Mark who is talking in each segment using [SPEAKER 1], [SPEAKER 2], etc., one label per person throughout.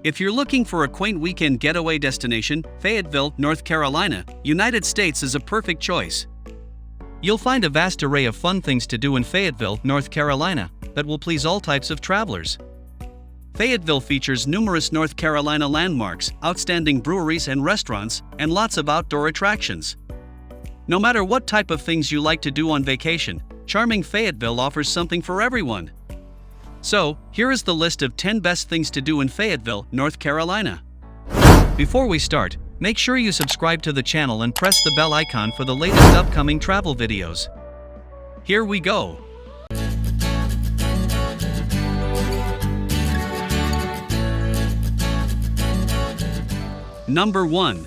[SPEAKER 1] If you're looking for a quaint weekend getaway destination, Fayetteville, North Carolina, United States is a perfect choice. You'll find a vast array of fun things to do in Fayetteville, North Carolina, that will please all types of travelers. Fayetteville features numerous North Carolina landmarks, outstanding breweries and restaurants, and lots of outdoor attractions. No matter what type of things you like to do on vacation, charming Fayetteville offers something for everyone. So, here is the list of 10 best things to do in Fayetteville, North Carolina. Before we start, make sure you subscribe to the channel and press the bell icon for the latest upcoming travel videos. Here we go. Number 1.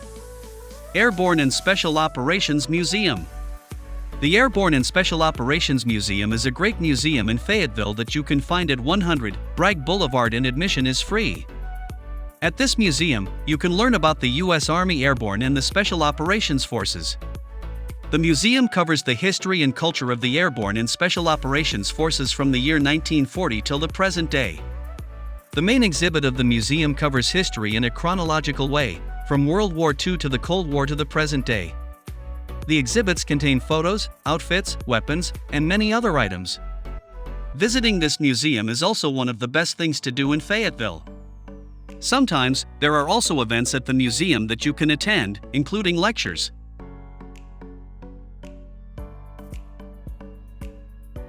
[SPEAKER 1] Airborne and Special Operations Museum. The Airborne and Special Operations Museum is a great museum in Fayetteville that you can find at 100 Bragg Boulevard, and admission is free. At this museum, you can learn about the U.S. Army Airborne and the Special Operations Forces. The museum covers the history and culture of the Airborne and Special Operations Forces from the year 1940 till the present day. The main exhibit of the museum covers history in a chronological way, from World War II to the Cold War to the present day. The exhibits contain photos, outfits, weapons, and many other items. Visiting this museum is also one of the best things to do in Fayetteville. Sometimes, there are also events at the museum that you can attend, including lectures.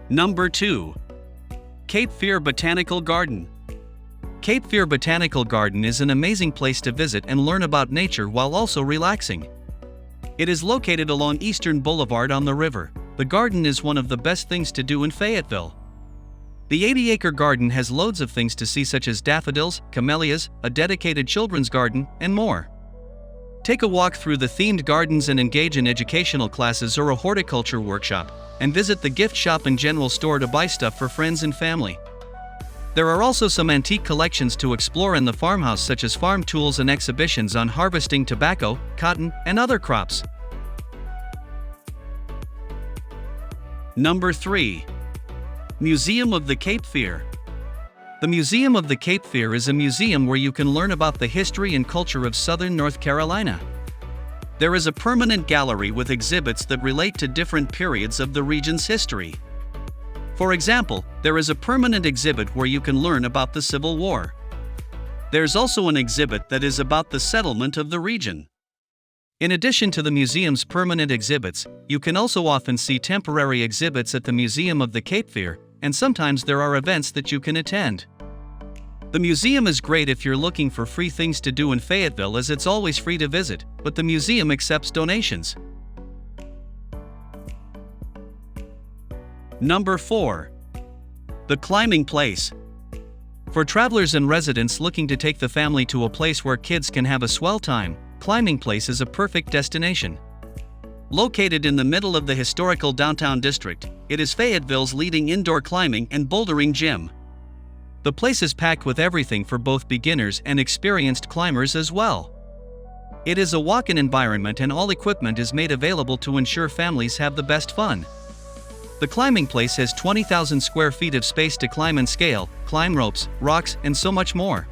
[SPEAKER 1] Number 2. Cape Fear Botanical Garden. Cape Fear Botanical Garden is an amazing place to visit and learn about nature while also relaxing. It is located along Eastern Boulevard on the river. The garden is one of the best things to do in Fayetteville. The 80-acre garden has loads of things to see, such as daffodils, camellias, a dedicated children's garden, and more. Take a walk through the themed gardens and engage in educational classes or a horticulture workshop, and visit the gift shop and general store to buy stuff for friends and family. There are also some antique collections to explore in the farmhouse, such as farm tools and exhibitions on harvesting tobacco, cotton, and other crops. Number 3. Museum of the Cape Fear. The Museum of the Cape Fear is a museum where you can learn about the history and culture of southern North Carolina. There is a permanent gallery with exhibits that relate to different periods of the region's history. For example, there is a permanent exhibit where you can learn about the Civil War. There's also an exhibit that is about the settlement of the region. In addition to the museum's permanent exhibits, you can also often see temporary exhibits at the Museum of the Cape Fear, and sometimes there are events that you can attend. The museum is great if you're looking for free things to do in Fayetteville, as it's always free to visit, but the museum accepts donations. Number 4. The Climbing Place. For travelers and residents looking to take the family to a place where kids can have a swell time, Climbing Place is a perfect destination. Located in the middle of the historical downtown district, it is Fayetteville's leading indoor climbing and bouldering gym. The place is packed with everything for both beginners and experienced climbers as well. It is a walk-in environment, and all equipment is made available to ensure families have the best fun. The Climbing Place has 20,000 square feet of space to climb and scale, climb ropes, rocks, and so much more.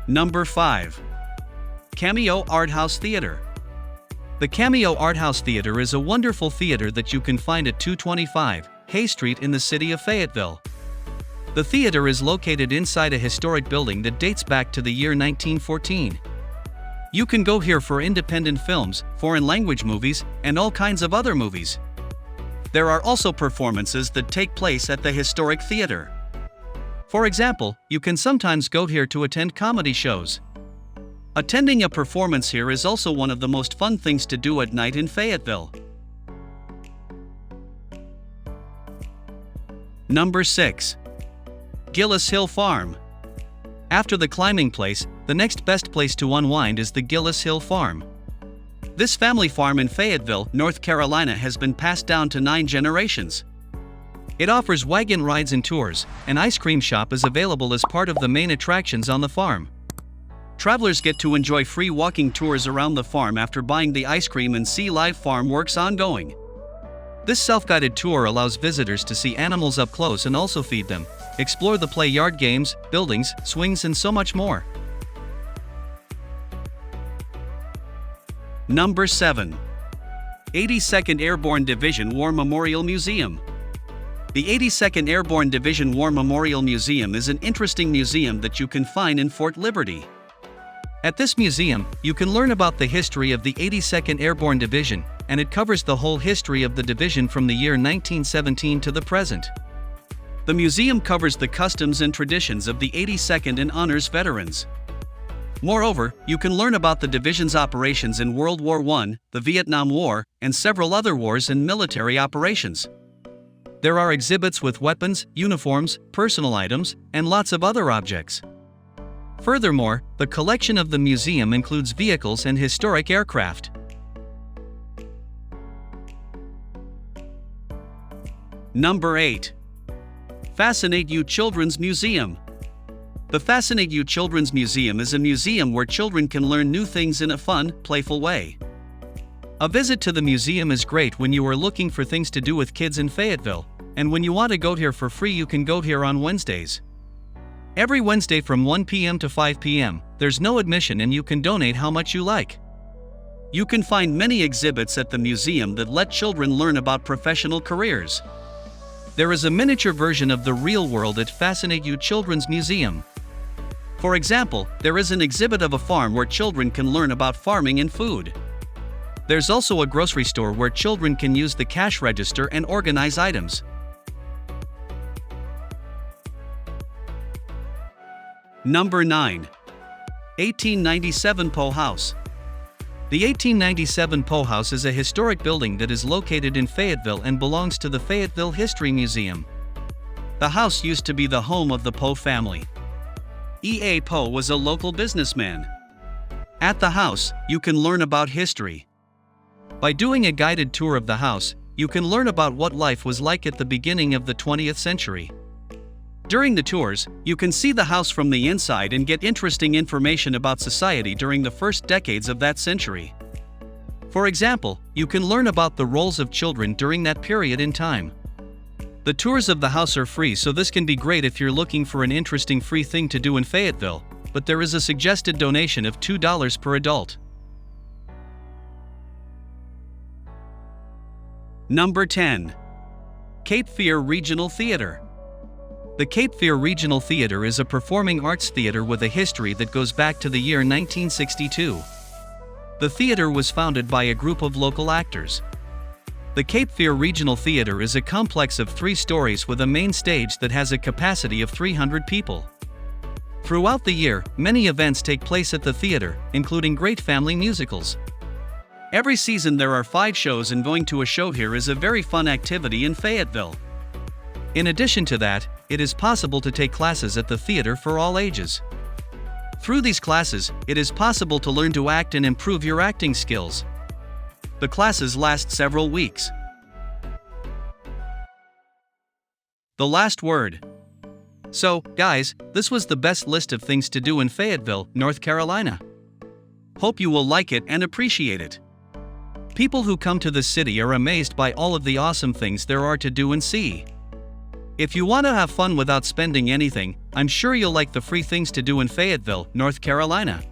[SPEAKER 1] Number 5. Cameo Art House Theater. The Cameo Art House Theater is a wonderful theater that you can find at 225 Hay Street in the city of Fayetteville. The theater is located inside a historic building that dates back to the year 1914. You can go here for independent films, foreign language movies, and all kinds of other movies. There are also performances that take place at the historic theater. For example, you can sometimes go here to attend comedy shows. Attending a performance here is also one of the most fun things to do at night in Fayetteville. Number 6. Gillis Hill Farm. After the Climbing Place, the next best place to unwind is the Gillis Hill Farm. This family farm in Fayetteville, North Carolina has been passed down to 9 generations. It offers wagon rides and tours. An ice cream shop is available as part of the main attractions on the farm. Travelers get to enjoy free walking tours around the farm after buying the ice cream and see live farm works ongoing. This self-guided tour allows visitors to see animals up close and also feed them. explore the play yard games, buildings, swings and so much more. Number 7. 82nd Airborne Division War Memorial Museum. The 82nd Airborne Division War Memorial Museum is an interesting museum that you can find in Fort Liberty. At this museum, you can learn about the history of the 82nd Airborne Division, and it covers the whole history of the division from the year 1917 to the present. The museum covers the customs and traditions of the 82nd and honors veterans. Moreover, you can learn about the division's operations in World War I, the Vietnam War, and several other wars and military operations. There are exhibits with weapons, uniforms, personal items, and lots of other objects. Furthermore, the collection of the museum includes vehicles and historic aircraft. Number 8. Fascinate You Children's Museum. The Fascinate You Children's Museum is a museum where children can learn new things in a fun, playful way. A visit to the museum is great when you are looking for things to do with kids in Fayetteville, and when you want to go here for free you can go here on Wednesdays. Every Wednesday from 1 p.m. to 5 p.m., there's no admission and you can donate how much you like. You can find many exhibits at the museum that let children learn about professional careers. There is a miniature version of the real world at Fascinate You Children's Museum. For example, there is an exhibit of a farm where children can learn about farming and food. There's also a grocery store where children can use the cash register and organize items. Number 9. 1897 Poe House. The 1897 Poe House is a historic building that is located in Fayetteville and belongs to the Fayetteville History Museum. The house used to be the home of the Poe family. E.A. Poe was a local businessman. At the house, you can learn about history. By doing a guided tour of the house, you can learn about what life was like at the beginning of the 20th century. During the tours, you can see the house from the inside and get interesting information about society during the first decades of that century. For example, you can learn about the roles of children during that period in time. The tours of the house are free, so this can be great if you're looking for an interesting free thing to do in Fayetteville, but there is a suggested donation of $2 per adult. Number 10. Cape Fear Regional Theater. The Cape Fear Regional Theater is a performing arts theater with a history that goes back to the year 1962. The theater was founded by a group of local actors. The Cape Fear Regional Theater is a complex of 3 stories with a main stage that has a capacity of 300 people. Throughout the year, many events take place at the theater, including great family musicals. Every season there are 5 shows, and going to a show here is a very fun activity in Fayetteville. In addition to that, it is possible to take classes at the theater for all ages. Through these classes, it is possible to learn to act and improve your acting skills. The classes last several weeks. The last word. So, guys, this was the best list of things to do in Fayetteville, North Carolina. Hope you will like it and appreciate it. People who come to the city are amazed by all of the awesome things there are to do and see. If you want to have fun without spending anything, I'm sure you'll like the free things to do in Fayetteville, North Carolina.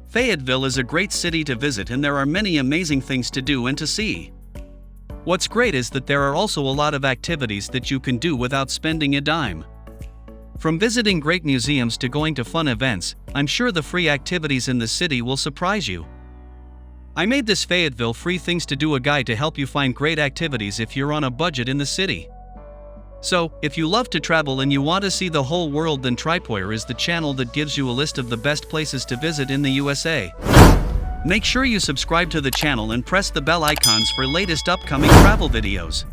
[SPEAKER 1] Fayetteville is a great city to visit and there are many amazing things to do and to see. What's great is that there are also a lot of activities that you can do without spending a dime. From visiting great museums to going to fun events, I'm sure the free activities in the city will surprise you. I made this Fayetteville Free Things to Do a guide to help you find great activities if you're on a budget in the city. So, if you love to travel and you want to see the whole world, then Tripoyer is the channel that gives you a list of the best places to visit in the USA. Make sure you subscribe to the channel and press the bell icons for latest upcoming travel videos.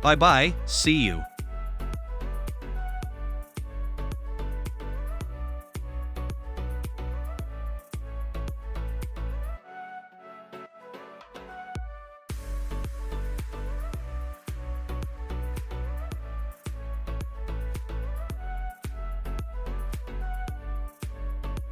[SPEAKER 1] Bye bye, see you.